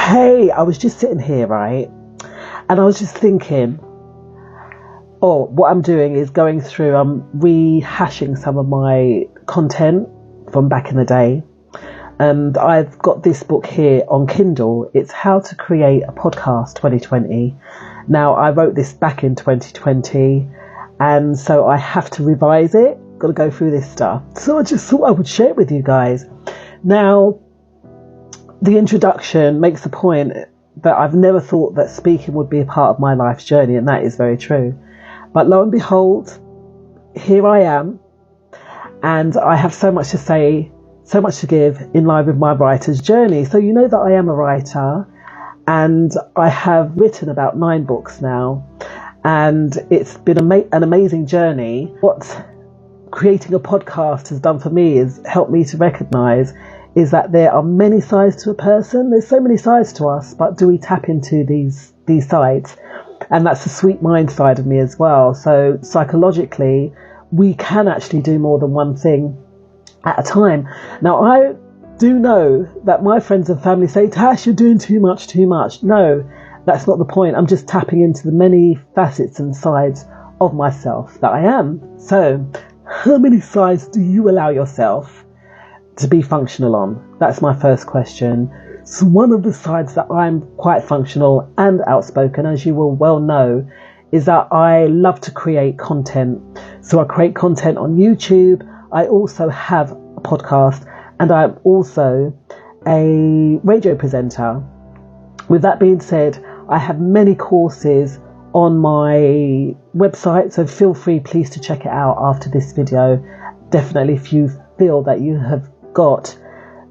Hey, I was just sitting here, right? And I was just thinking, what I'm doing is going through, I'm rehashing some of my content from back in the day. And I've got this book here on Kindle. It's How to Create a Podcast 2020. Now, I wrote this back in 2020, and so I have to revise it. Got to go through this stuff. So I just thought I would share it with you guys. Now, the introduction makes the point that I've never thought that speaking would be a part of my life's journey, and that is very true. But lo and behold, here I am, and I have so much to say, so much to give in line with my writer's journey. So you know that I am a writer, and I have written about 9 books now, and it's been an amazing journey. What creating a podcast has done for me is helped me to recognise is that there are many sides to a person. There's so many sides to us, but do we tap into these sides? And that's the sweet mind side of me as well. So psychologically, we can actually do more than one thing at a time. Now, I do know that my friends and family say, Tash, you're doing too much. No, that's not the point. I'm just tapping into the many facets and sides of myself that I am. So how many sides do you allow yourself to be functional on? That's my first question. So one of the sides that I'm quite functional and outspoken, as you will well know, is that I love to create content. So I create content on YouTube. I also have a podcast, and I'm also a radio presenter. With that being said, I have many courses on my website, so feel free please to check it out after this video. Definitely, if you feel that you have got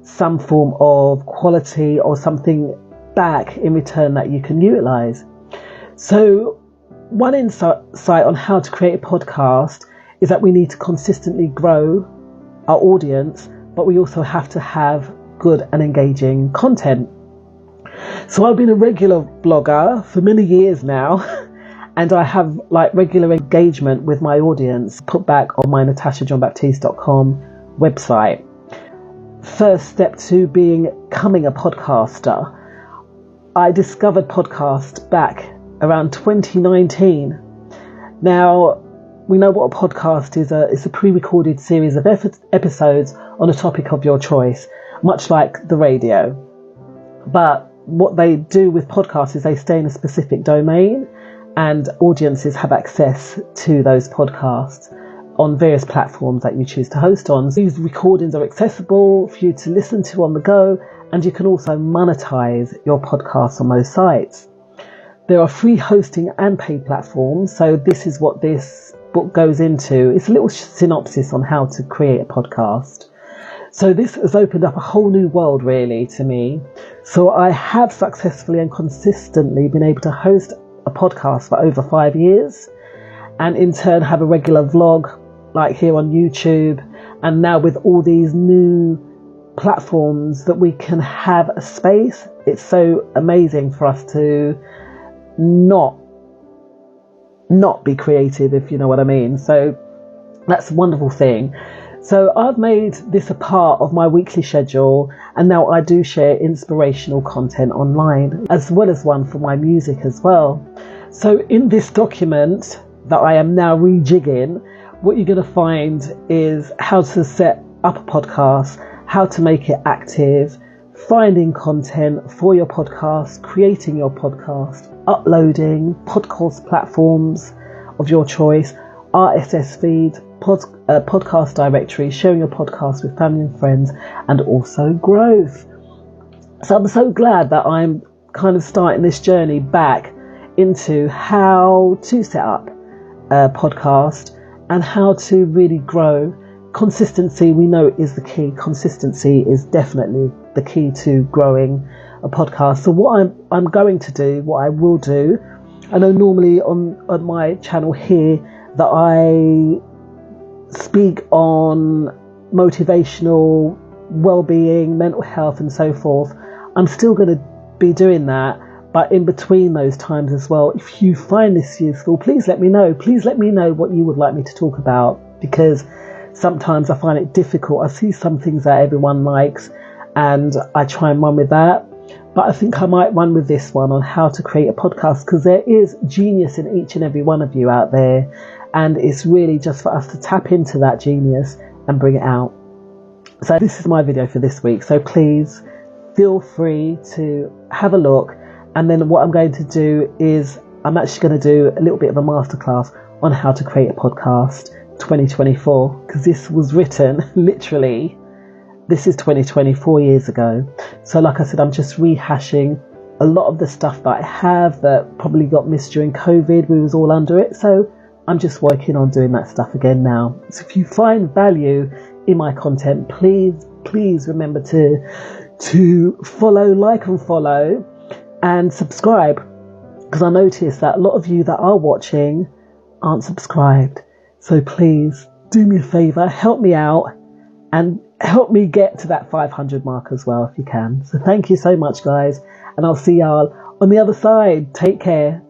some form of quality or something back in return that you can utilize. So one insight on how to create a podcast is that we need to consistently grow our audience, but we also have to have good and engaging content. So I've been a regular blogger for many years now, and I have regular engagement with my audience put back on my NatashaJohn-Baptiste.com website. First step to becoming a podcaster. I discovered podcast back around 2019. Now, we know what a podcast is. It's a pre-recorded series of episodes on a topic of your choice, much like the radio. But what they do with podcasts is they stay in a specific domain, and audiences have access to those podcasts on various platforms that you choose to host on. So these recordings are accessible for you to listen to on the go, and you can also monetize your podcast on those sites. There are free hosting and paid platforms, so this is what this book goes into. It's a little synopsis on how to create a podcast. So this has opened up a whole new world really to me. So I have successfully and consistently been able to host a podcast for over 5 years, and in turn have a regular vlog like here on YouTube, and now with all these new platforms that we can have a space, it's so amazing for us to not be creative, if you know what I mean. So that's a wonderful thing. So I've made this a part of my weekly schedule, and now I do share inspirational content online, as well as one for my music as well. So in this document that I am now rejigging, what you're going to find is how to set up a podcast, how to make it active, finding content for your podcast, creating your podcast, uploading podcast platforms of your choice, RSS feed, podcast directory, sharing your podcast with family and friends, and also growth. So I'm so glad that I'm kind of starting this journey back into how to set up a podcast and how to really grow. Consistency, we know, is the key. Consistency is definitely the key to growing a podcast. So what I'm going to do, what I will do, I know normally on my channel here that I speak on motivational well-being, mental health and so forth. I'm still going to be doing that, but in between those times as well, if you find this useful, please let me know. Please let me know what you would like me to talk about, because sometimes I find it difficult. I see some things that everyone likes and I try and run with that, But I think I might run with this one on how to create a podcast, because there is genius in each and every one of you out there. And it's really just for us to tap into that genius and bring it out. So this is my video for this week. So please feel free to have a look. And then what I'm going to do is I'm actually going to do a little bit of a masterclass on how to create a podcast 2024, because this was written literally, this is 2024 years ago. So like I said, I'm just rehashing a lot of the stuff that I have that probably got missed during COVID. We was all under it. So I'm just working on doing that stuff again now. So if you find value in my content, please remember to follow, like and follow and subscribe, because I noticed that a lot of you that are watching aren't subscribed. So please do me a favor, help me out and help me get to that 500 mark as well if you can. So thank you so much, guys, and I'll see y'all on the other side. Take care.